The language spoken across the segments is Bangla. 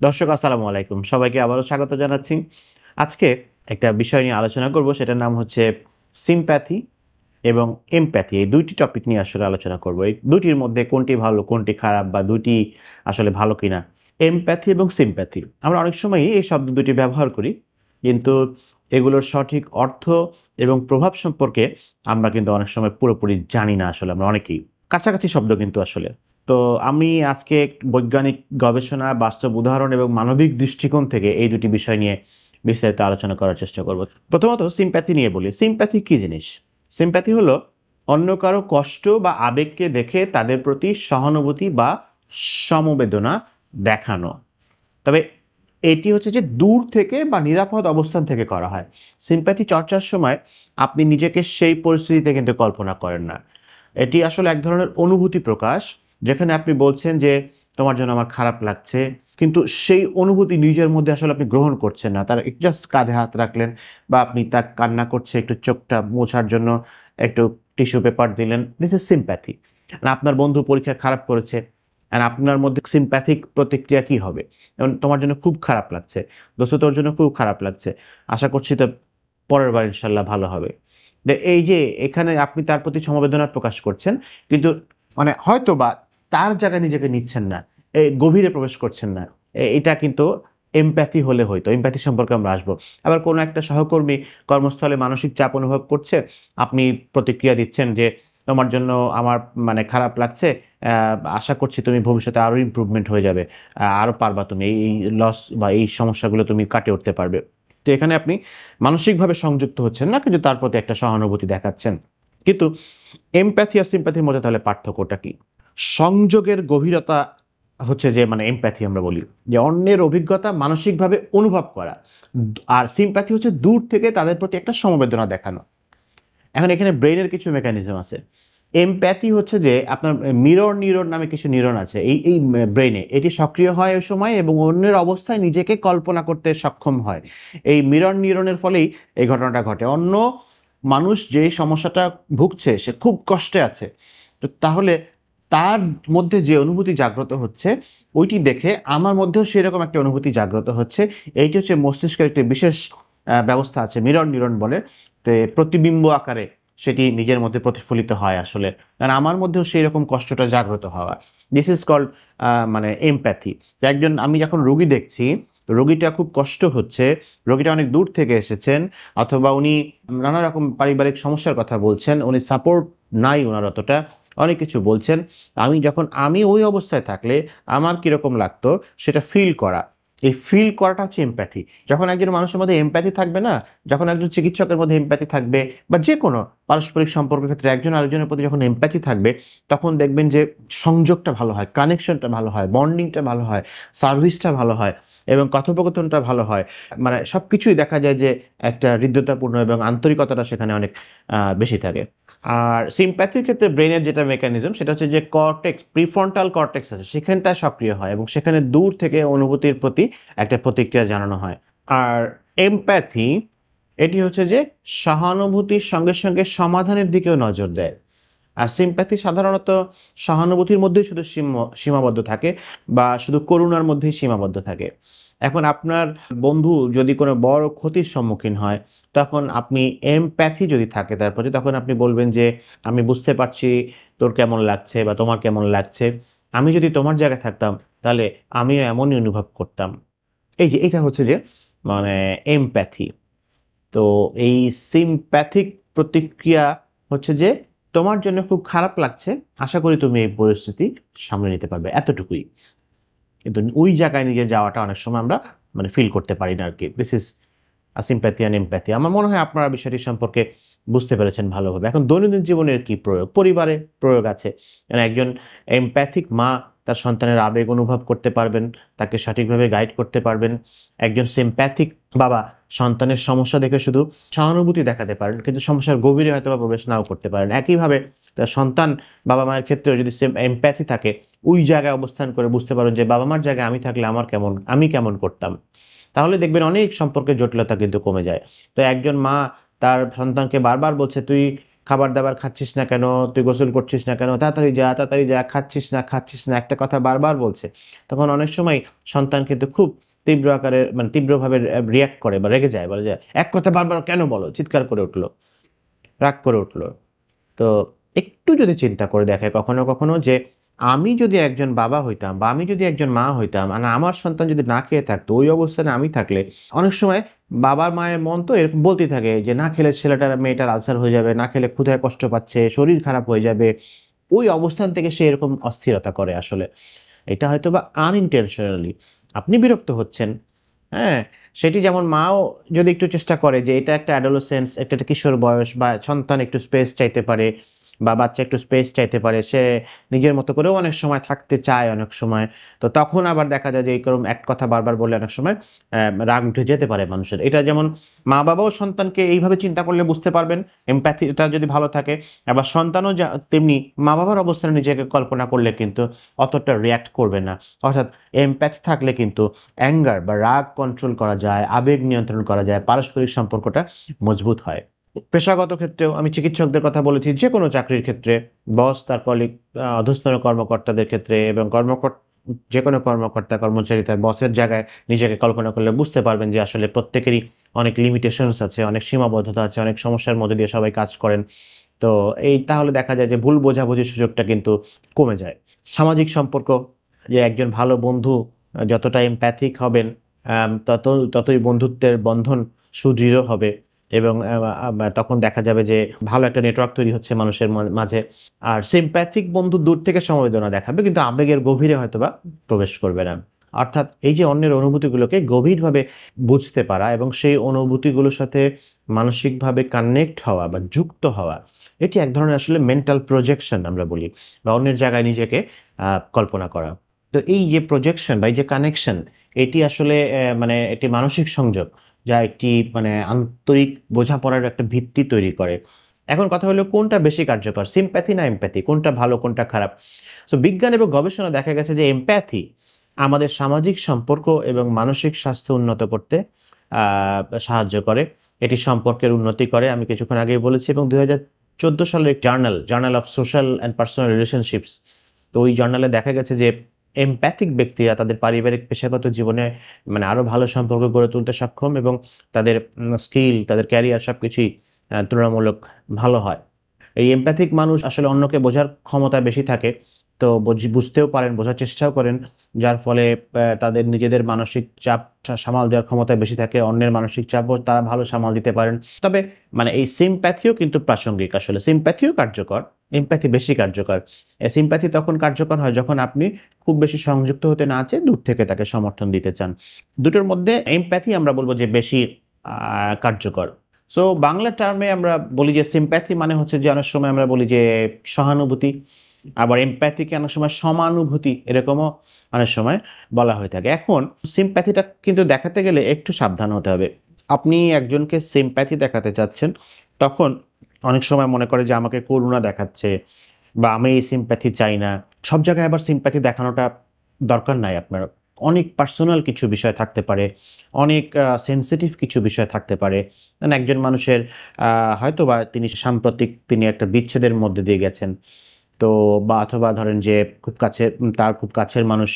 দর্শক আসসালামু আলাইকুম, সবাইকে আবারও স্বাগত জানাচ্ছি। আজকে একটা বিষয় নিয়ে আলোচনা করব, সেটার নাম হচ্ছে সিম্প্যাথি এবং এমপ্যাথি। এই দুইটি টপিক নিয়ে আসলে আলোচনা করব। এই দুটির মধ্যে কোনটি ভালো কোনটি খারাপ বা দুটি আসলে ভালো কিনা। এমপ্যাথি এবং সিম্প্যাথি, আমরা অনেক সময়ই এই শব্দ দুটি ব্যবহার করি, কিন্তু এগুলোর সঠিক অর্থ এবং প্রভাব সম্পর্কে আমরা কিন্তু অনেক সময় পুরোপুরি জানি না। আসলে আমরা অনেকেই কাছাকাছি শব্দ কিন্তু আসলে। তো আমি আজকে বৈজ্ঞানিক গবেষণা, বাস্তব উদাহরণ এবং মানবিক দৃষ্টিকোণ থেকে এই দুটি বিষয় নিয়ে বিস্তারিত আলোচনা করার চেষ্টা করব। প্রথমত সিম্প্যাথি নিয়ে বলি। সিম্প্যাথি কী জিনিস? সিম্প্যাথি হলো অন্য কারো কষ্ট বা আবেগকে দেখে তাদের প্রতি সহানুভূতি বা সমবেদনা দেখানো। তবে এটি হচ্ছে যে দূর থেকে বা নিরাপদ অবস্থান থেকে করা হয়। সিম্প্যাথি চর্চার সময় আপনি নিজেকে সেই পরিস্থিতিতে কিন্তু কল্পনা করেন না। এটি আসলে এক ধরনের অনুভূতি প্রকাশ, যেখানে আপনি বলছেন যে তোমার জন্য আমার খারাপ লাগছে, কিন্তু সেই অনুভূতি নিজের মধ্যে আসলে আপনি গ্রহণ করছেন না। তার জাস্ট কাঁধে হাত রাখলেন, বা আপনি তার কান্না করছে একটু চোখটা মোছার জন্য একটু টিস্যু পেপার দিলেন। This is sympathy. আপনার বন্ধু পরীক্ষা খারাপ করেছে, আর আপনার মধ্যে সিম্প্যাথিক প্রতিক্রিয়া কি হবে? এবং তোমার জন্য খুব খারাপ লাগছে, দোস্ত তোর জন্য খুব খারাপ লাগছে, আশা করছি তো পরের বার ইনশাল্লাহ ভালো হবে। এই যে এখানে আপনি তার প্রতি সমবেদনা প্রকাশ করছেন, কিন্তু মানে হয়তো বা তার জায়গায় নিজেকে নিচ্ছেন না, এই গভীরে প্রবেশ করছেন না। এটা কিন্তু এমপ্যাথি হলে হইতো। এমপ্যাথি সম্পর্কে আমরা আসবো। আবার কোনো একটা সহকর্মী কর্মস্থলে মানসিক চাপ অনুভব করছে, আপনি প্রতিক্রিয়া দিচ্ছেন যে তোমার জন্য আমার মানে খারাপ লাগছে, আশা করছি তুমি ভবিষ্যতে আরও ইমপ্রুভমেন্ট হয়ে যাবে, আরও পারবা তুমি এই লস বা এই সমস্যাগুলো তুমি কাটিয়ে উঠতে পারবে। তো এখানে আপনি মানসিকভাবে সংযুক্ত হচ্ছেন না, কিন্তু তার প্রতি একটা সহানুভূতি দেখাচ্ছেন। কিন্তু এমপ্যাথি আর সিম্প্যাথির মধ্যে তাহলে পার্থক্যটা কি? সংযোগের গভীরতা হচ্ছে যে মানে এমপ্যাথি আমরা বলি যে অন্যের অভিজ্ঞতা মানসিকভাবে অনুভব করা, আর সিম্প্যাথি হচ্ছে দূর থেকে তাদের প্রতি একটা সমবেদনা দেখানো। এখন এখানে ব্রেইনের কিছু মেকানিজম আছে। এমপ্যাথি হচ্ছে যে আপনার মিরর নিউরন নামে কিছু নিউরন আছে এই এই ব্রেইনে, এটি সক্রিয় হয় ওই সময় এবং অন্যের অবস্থায় নিজেকে কল্পনা করতে সক্ষম হয়। এই মিরর নিউরনের ফলেই এই ঘটনাটা ঘটে। অন্য মানুষ যে সমস্যাটা ভুগছে, সে খুব কষ্টে আছে, তো তাহলে তার মধ্যে যে অনুভূতি জাগ্রত হচ্ছে, ওইটি দেখে আমার মধ্যেও সেরকম একটা অনুভূতি জাগ্রত হচ্ছে। এইটি হচ্ছে মস্তিষ্কের একটি বিশেষ ব্যবস্থা আছে, মিরর নিউরন বলে। তো প্রতিবিম্ব আকারে সেটি নিজের মধ্যে প্রতিফলিত হয় আসলে, কারণ আমার মধ্যেও সেই রকম কষ্টটা জাগ্রত হওয়া। দিস ইজ কল্ড মানে এমপ্যাথি। একজন, আমি যখন রোগী দেখছি, রোগীটা খুব কষ্ট হচ্ছে, রোগীটা অনেক দূর থেকে এসেছেন, অথবা উনি নানা রকম পারিবারিক সমস্যার কথা বলছেন, উনি সাপোর্ট নাই ওনার অতটা, অনেক কিছু বলছেন। আমি ওই অবস্থায় থাকলে আমার কীরকম লাগতো সেটা ফিল করা, এই ফিল করাটা হচ্ছে এমপ্যাথি। যখন একজন মানুষের মধ্যে এমপ্যাথি থাকবে না, যখন একজন চিকিৎসকের মধ্যে এমপ্যাথি থাকবে, বা যে কোনো পারস্পরিক সম্পর্কের ক্ষেত্রে একজন আরেকজনের প্রতি যখন এমপ্যাথি থাকবে, তখন দেখবেন যে সংযোগটা ভালো হয়, কানেকশনটা ভালো হয়, বন্ডিংটা ভালো হয়, সার্ভিসটা ভালো হয় এবং কথোপকথনটা ভালো হয়। মানে সব কিছুই দেখা যায় যে একটা হৃদ্যতাপূর্ণ এবং আন্তরিকতাটা সেখানে অনেক বেশি থাকে। আর সিম্প্যাথির ক্ষেত্রে ব্রেনের যেটা মেকানিজম, সেটা হচ্ছে যে কর্টেক্স, প্রিফ্রন্টাল কর্টেক্স আছে, সেখানটা সক্রিয় হয় এবং সেখানে দূর থেকে অনুভূতির প্রতি একটা প্রতিক্রিয়া জানানো হয়। আর এমপ্যাথি, এটি হচ্ছে যে সহানুভূতির সঙ্গে সঙ্গে সমাধানের দিকেও নজর দেয়। আর সিম্প্যাথি সাধারণত সহানুভূতির মধ্যেই শুধু সীমাবদ্ধ থাকে, বা শুধু করুণার মধ্যেই সীমাবদ্ধ থাকে। এখন আপনার বন্ধু যদি কোনো বড় ক্ষতির সম্মুখীন হয়, তখন আপনি এমপ্যাথি যদি থাকে তার প্রতি, তখন আপনি বলবেন যে আমি বুঝতে পারছি তোর কেমন লাগছে বা তোমার কেমন লাগছে, আমি যদি তোমার জায়গায় থাকতাম তাহলে আমিও এমনই অনুভব করতাম। এই যে এটা হচ্ছে যে মানে এমপ্যাথি। তো এই সিম্প্যাথিক প্রতিক্রিয়া হচ্ছে যে তোমার জন্য খুব খারাপ লাগছে, আশা করি তুমি এই পরিস্থিতি সামলে নিতে পারবে, এতটুকুই। কিন্তু ওই জায়গায় নিজে যাওয়াটা অনেক সময় আমরা মানে ফিল করতে পারি না আরকি। This is sympathy and empathy. আমার মনে হয় আপনারা বিষয়টি সম্পর্কে বুঝতে পেরেছেন ভালোভাবে। এখন দৈনন্দিন জীবনের কি প্রয়োগ? পরিবারে প্রয়োগ আছে। মানে একজন এমপ্যাথিক মা তার সন্তানের আবেগ অনুভব করতে পারবেন, তাকে সঠিকভাবে গাইড করতে পারবেন। একজন সিম্প্যাথিক বাবা সন্তানের সমস্যা দেখে শুধু সহানুভূতি দেখাতে পারেন, কিন্তু সমস্যার গভীরে হয়তোবা প্রবেশ নাও করতে পারেন। একইভাবে তার সন্তান বাবা-মায়ের ক্ষেত্রেও যদি সেম এমপ্যাথি থাকে, ওই জায়গায় অবস্থান করে বুঝতে পারেন যে বাবা-মার জায়গায় আমি থাকলে আমি কেমন করতাম। তাহলে দেখবেন অনেক সম্পর্কের জটিলতা কিন্তু কমে যায়। তো একজন মা তার সন্তানকে বারবার বলছে, "তুই খাবার দাবার খাচ্ছিস না কেন, তুই গোসল করছিস না কেন, তাড়াতাড়ি যা, খাচ্ছিস না একটা কথা বারবার বলছে, তখন অনেক সময় সন্তান কিন্তু খুব তীব্র আকারে মানে তীব্রভাবে রিঅ্যাক্ট করে বা রেগে যায়, বলে যে এক কথা বারবার কেন বলো, চিৎকার করে উঠলো, রাগ করে উঠলো। তো একটু যদি চিন্তা করে দেখে কখনো কখনো যে আমি যদি একজন বাবা হইতাম বা আমি যদি একজন মা হইতাম আর আমার সন্তান যদি না খেয়ে থাকতো, ওই অবস্থানে আমি থাকলে অনেক সময় বাবার মায়ের মন তো এরকম বলতেই থাকে যে না খেলে ছেলেটার মেয়েটার আলসার হয়ে যাবে, না খেলে ক্ষুধায় কষ্ট পাচ্ছে, শরীর খারাপ হয়ে যাবে। ওই অবস্থান থেকে সে এরকম অস্থিরতা করে আসলে। এটা হয়তো বা আনইনটেনশনালি আপনি বিরক্ত হচ্ছেন, হ্যাঁ? সেটি যেমন মাও যদি একটু চেষ্টা করে যে এটা একটা অ্যাডোলেসেন্স, একটা কিশোর বয়স বা সন্তান একটু স্পেস চাইতে পারে বা বাচ্চা একটু স্পেস চাইতে পারে। সে নিজের মতো করেও অনেক সময় থাকতে চায় অনেক সময়। তো তখন আবার দেখা যায় যে এইরকম এক কথা বারবার বললে অনেক সময় রাগ উঠে যেতে পারে মানুষের। এটা যেমন মা-বাবাও সন্তানকে এইভাবে চিন্তা করলে বুঝতে পারবেন, এমপ্যাথিটা যদি ভালো থাকে। আবার সন্তানও তেমনি মা-বাবার অবস্থানে নিজেকে কল্পনা করলে কিন্তু অতটা রিঅ্যাক্ট করবে না। অর্থাৎ এমপ্যাথি থাকলে কিন্তু অ্যাঙ্গার বা রাগ কন্ট্রোল করা যায়, আবেগ নিয়ন্ত্রণ করা যায়, পারস্পরিক সম্পর্কটা মজবুত হয়। পেশাগত ক্ষেত্রেও আমি চিকিৎসকদের কথা বলেছি, যেকোনো চাকরির ক্ষেত্রে বস তার কলিগ, অধস্তন কর্মকর্তাদের ক্ষেত্রে এবং যেকোনো কর্মকর্তা কর্মচারী তার বসের জায়গায় নিজেকে কল্পনা করলে বুঝতে পারবেন যে আসলে প্রত্যেকেরই অনেক লিমিটেশনস আছে, অনেক সীমাবদ্ধতা আছে, অনেক সমস্যার মধ্যে দিয়ে সবাই কাজ করেন। তো এই তাহলে দেখা যায় যে ভুল বোঝাবুঝির সুযোগটা কিন্তু কমে যায়। সামাজিক সম্পর্ক, যে একজন ভালো বন্ধু যতটা এমপ্যাথিক হবেন ততই বন্ধুত্বের বন্ধন সুদৃঢ় হবে এবং তখন দেখা যাবে যে ভালো একটা নেটওয়ার্ক তৈরি হচ্ছে মানুষের মাঝে। আর সিম্প্যাথিক বন্ধু দূর থেকে সমবেদনা দেখাবে কিন্তু আবেগের গভীরে হয়তোবা প্রবেশ করবে না। অর্থাৎ এই যে অন্যের অনুভূতিগুলোকে গভীরভাবে বুঝতে পারা এবং সেই অনুভূতিগুলোর সাথে মানসিকভাবে কানেক্ট হওয়া বা যুক্ত হওয়া, এটি এক ধরনের আসলে মেন্টাল প্রজেকশন আমরা বলি, বা অন্যের জায়গায় নিজেকে কল্পনা করা। তো এই যে প্রজেকশন বা এই যে কানেকশন, এটি আসলে মানে একটি মানসিক সংযোগ যা একটি মানে আন্তরিক বোঝাপড়ার একটা ভিত্তি তৈরি করে। এখন কথা হলো কোনটা বেশি কার্যকর, সিম্প্যাথি না এমপ্যাথি? কোনটা ভালো কোনটা খারাপ? সো বিজ্ঞান এবং গবেষণায় দেখা গেছে যে এমপ্যাথি আমাদের সামাজিক সম্পর্ক এবং মানসিক স্বাস্থ্য উন্নত করতে আ সাহায্য করে। এটি সম্পর্কের উন্নতি করে। আমি কিছুক্ষণ আগেই বলেছি এবং ২০১৪ সালের journal of social and personal relationships, তো ওই জার্নালে দেখা গেছে যে এমপ্যাথিক ব্যক্তিরা তাদের পারিবারিক পেশাগত জীবনে মানে আরো ভালো সম্পর্ক গড়ে তুলতে সক্ষম এবং তাদের স্কিল, তাদের ক্যারিয়ার সবকিছুই তুলনামূলক ভালো হয়। এই এমপ্যাথিক মানুষ আসলে অন্যকে বোঝার ক্ষমতা বেশি থাকে। তো বুঝতেও পারেন, বোঝার চেষ্টাও করেন। যার ফলে তাদের নিজেদের মানসিক চাপ সামাল দেওয়ার ক্ষমতা বেশি থাকে। অন্যের মানসিক চাপও তারা ভালো সামাল দিতে পারেন। তবে মানে এই সিম্প্যাথিও কিন্তু প্রাসঙ্গিক আসলে। সিম্প্যাথিও কার্যকর, এমপ্যাথি বেশি কার্যকর। সিম্প্যাথি তখন কার্যকর হয় যখন আপনি খুব বেশি সংযুক্ত হতে না চেয়ে দূর থেকে তাকে সমর্থন দিতে চান। দুটোর মধ্যে এমপ্যাথি আমরা বলব যে বেশি কার্যকর। সো বাংলা টার্মে আমরা বলি যে সিম্প্যাথি মানে হচ্ছে যে অনেক সময় আমরা বলি যে সহানুভূতি, আবার এমপ্যাথিকে অনেক সময় সমানুভূতি এরকমও অনেক সময় বলা হয়ে থাকে। এখন সিম্প্যাথিটা কিন্তু দেখাতে গেলে একটু সাবধান হতে হবে। আপনি একজনকে সিম্প্যাথি দেখাতে চাচ্ছেন, তখন অনেক সময় মনে করে যে আমাকে করুণা দেখাচ্ছে বা আমি এই সিম্প্যাথি চাই না। সব জায়গায় আবার সিম্প্যাথি দেখানোটা দরকার নাই আপনার। অনেক পার্সোনাল কিছু বিষয় থাকতে পারে, অনেক সেনসিটিভ কিছু বিষয় থাকতে পারে। মানে একজন মানুষের হয়তোবা সাম্প্রতিক তিনি একটা বিচ্ছেদের মধ্যে দিয়ে গেছেন। তো বা অথবা ধরেন যে তার খুব কাছের মানুষ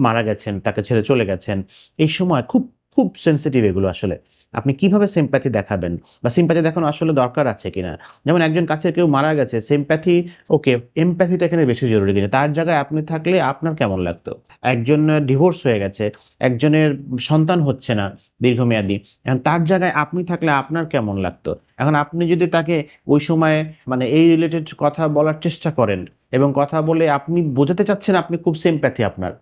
মারা গেছেন, তাকে ছেড়ে চলে গেছেন। এই সময় খুব সেনসিটিভ এগুলো আসলে। আপনি কিভাবে সিম্প্যাথি দেখাবেন বা সিম্প্যাথি দেখানো আসলে দরকার আছে কিনা? যেমন একজন কাছের কেউ মারা গেছে, সিম্প্যাথি ওকে, এমপ্যাথিটা এখানে বেশি জরুরি কিনা? তার জায়গায় আপনি থাকলে আপনার কেমন লাগতো? একজন ডিভোর্স হয়ে গেছে, একজনের সন্তান হচ্ছে না দীর্ঘমেয়াদী। এখন তার জায়গায় আপনি থাকলে আপনার কেমন লাগতো? এখন আপনি যদি তাকে ওই সময়ে মানে এই রিলেটেড কথা বলার চেষ্টা করেন এবং কথা বলে আপনি বোঝাতে চাচ্ছেন আপনি খুব সিম্প্যাথি আপনার।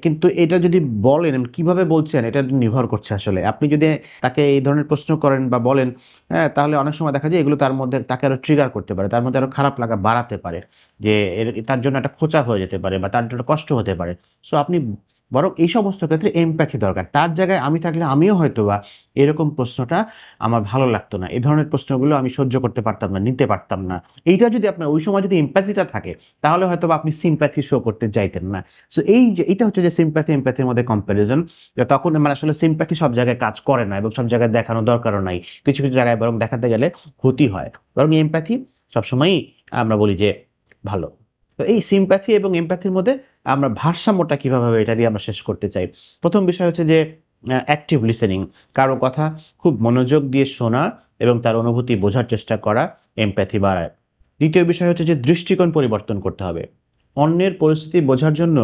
কিন্তু এটা যদি বলেন কিভাবে বলছেন এটা নির্ভর করছে আসলে। আপনি যদি তাকে এই ধরনের প্রশ্ন করেন বা বলেন, হ্যাঁ? তাহলে অনেক সময় দেখা যায় এগুলো তার মধ্যে তাকে আরো ট্রিগার করতে পারে। তার মধ্যে আরো খারাপ লাগা বাড়াতে পারে। যে তার জন্য একটা খোঁচা হয়ে যেতে পারে বা তার জন্য কষ্ট হতে পারে। সো আপনি বরং এই সমস্ত ক্ষেত্রে এমপ্যাথি দরকার। তার জায়গায় আমি থাকলে আমিও হয়তোবা এরকম প্রশ্নটা আমার ভালো লাগতো না। এই ধরনের প্রশ্নগুলো আমি সহ্য করতে পারতাম না, নিতে পারতাম না। এইটা যদি আপনার ওই সময় যদি এমপ্যাথিটা থাকে, তাহলে হয়তোবা আপনি সিম্প্যাথি শো করতে চাইতেন না। সো এই যে এটা হচ্ছে যে সিম্প্যাথি এমপ্যাথির মধ্যে কম্প্যারিজন। তখন মানে আসলে সিম্প্যাথি সব জায়গায় কাজ করে না এবং সব জায়গায় দেখানো দরকারও নাই। কিছু, কিছু জায়গায় বরং দেখাতে গেলে ক্ষতি হয়। বরং এমপ্যাথি সবসময়ই আমরা বলি যে ভালো। তো এই সিম্প্যাথি এবং এমপ্যাথির মধ্যে আমরা ভারসাম্যটা কিভাবে হবে এটা দিয়ে আমরা শেষ করতে চাই। প্রথম বিষয় হচ্ছে যে অ্যাক্টিভ লিসেনিং, কারো কথা খুব মনোযোগ দিয়ে শোনা এবং তার অনুভূতি বোঝার চেষ্টা করা এমপ্যাথি বাড়ায়। দ্বিতীয় বিষয় হচ্ছে যে দৃষ্টিকোণ পরিবর্তন করতে হবে। অন্যের পরিস্থিতি বোঝার জন্য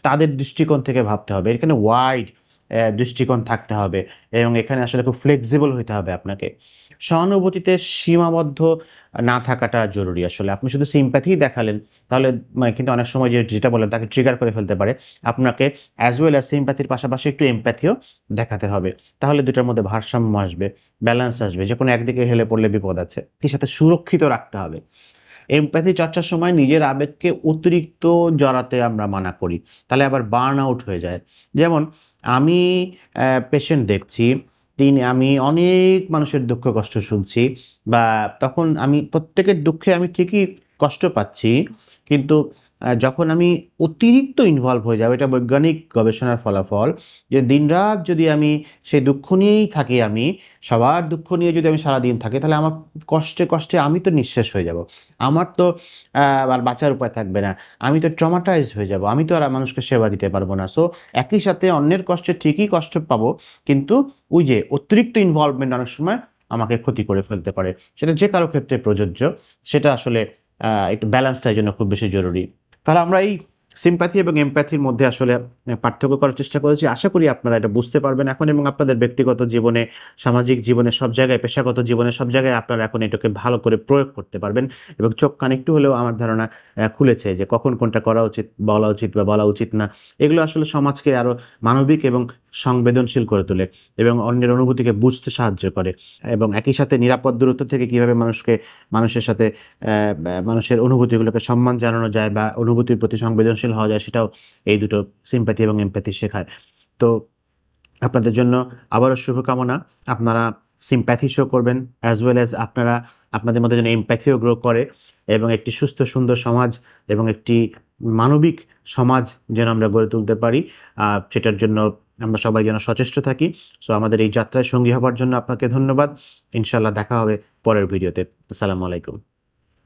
তাদের দৃষ্টিকোণ থেকে ভাবতে হবে। এখানে ওয়াইড দৃষ্টিকোণ থাকতে হবে এবং এখানে আসলে খুব ফ্লেক্সিবল হইতে হবে আপনাকে। সহানুভূতিতে সীমাবদ্ধ না থাকাটা জরুরি আসলে। আপনি শুধু সিম্প্যাথি দেখালেন তাহলে মানে কিন্তু অনেক সময় যেটা বলেন তাকে ট্রিগার করে ফেলতে পারে। আপনাকে অ্যাজ ওয়েল অ্যাজ সিম্প্যাথির পাশাপাশি একটু এমপ্যাথিও দেখাতে হবে। তাহলে দুটার মধ্যে ভারসাম্য আসবে, ব্যালেন্স আসবে। যেকোনো একদিকে হেলে পড়লে বিপদ আছে। এর সাথে সুরক্ষিত রাখতে হবে। এমপ্যাথি চর্চার সময় নিজের আবেগকে অতিরিক্ত জড়াতে আমরা মানা করি। তাহলে আবার বার্ন আউট হয়ে যায়। যেমন আমি পেশেন্ট দেখছি, আমি অনেক মানুষের দুঃখ কষ্ট শুনছি বা তখন আমি প্রত্যেকের দুঃখে আমি ঠিকই কষ্ট পাচ্ছি। কিন্তু যখন আমি অতিরিক্ত ইনভলভ হয়ে যাব, এটা বৈজ্ঞানিক গবেষণার ফলাফল যে দিনরাত যদি আমি সেই দুঃখ নিয়েই থাকি, আমি সবার দুঃখ নিয়ে যদি আমি সারাদিন থাকি, তাহলে আমার কষ্টে, কষ্টে আমি তো নিঃশেষ হয়ে যাব। আমার তো আর বাঁচার উপায় থাকবে না। আমি তো ট্রমাটাইজড হয়ে যাব। আমি তো আর মানুষকে সেবা দিতে পারব না। সো একই সাথে অন্যের কষ্টে ঠিকই কষ্ট পাবো, কিন্তু ওই যে অতিরিক্ত ইনভলভমেন্ট অনেক সময় আমাকে ক্ষতি করে ফেলতে পারে। সেটা যে কারো ক্ষেত্রে প্রযোজ্য। সেটা আসলে একটু ব্যালেন্সটা এই জন্য খুব বেশি জরুরি। তাহলে আমরা এই সিম্প্যাথি এবং এমপ্যাথির মধ্যে আসলে পার্থক্য করার চেষ্টা করেছি। আশা করি আপনারা এটা বুঝতে পারবেন এখন এবং আপনাদের ব্যক্তিগত জীবনে, সামাজিক জীবনে সব জায়গায়, পেশাগত জীবনে সব জায়গায় আপনারা এখন এটাকে ভালো করে প্রয়োগ করতে পারবেন এবং চোখ কান একটু হলেও আমার ধারণা খুলেছে যে কখন কোনটা করা উচিত, বলা উচিত বা বলা উচিত না। এগুলো আসলে সমাজকে আরও মানবিক এবং সংবেদনশীল করে তোলে এবং অন্যের অনুভূতিকে বুঝতে সাহায্য করে এবং একই সাথে নিরাপদ দূরত্ব থেকে কীভাবে মানুষের সাথে মানুষের অনুভূতিগুলোকে সম্মান জানানো যায় বা অনুভূতির প্রতি সংবেদনশীল হওয়া যায়, সেটাও এই দুটো সিম্প্যাথি এবং এমপ্যাথি শেখায়। তো আপনাদের জন্য আবারও শুভকামনা। আপনারা সিম্প্যাথি শো করবেন অ্যাজ ওয়েল অ্যাজ আপনাদের মধ্যে যেন এমপ্যাথিও গ্রো করে এবং একটি সুস্থ সুন্দর সমাজ এবং একটি মানবিক সমাজ যেন আমরা গড়ে তুলতে পারি, সেটার জন্য আমরা সবাই যেন সচেষ্ট থাকি। সো আমাদের এই যাত্রায় সঙ্গী হবার জন্য আপনাকে ধন্যবাদ। ইনশাআল্লাহ দেখা হবে পরের ভিডিওতে। আসসালামু আলাইকুম।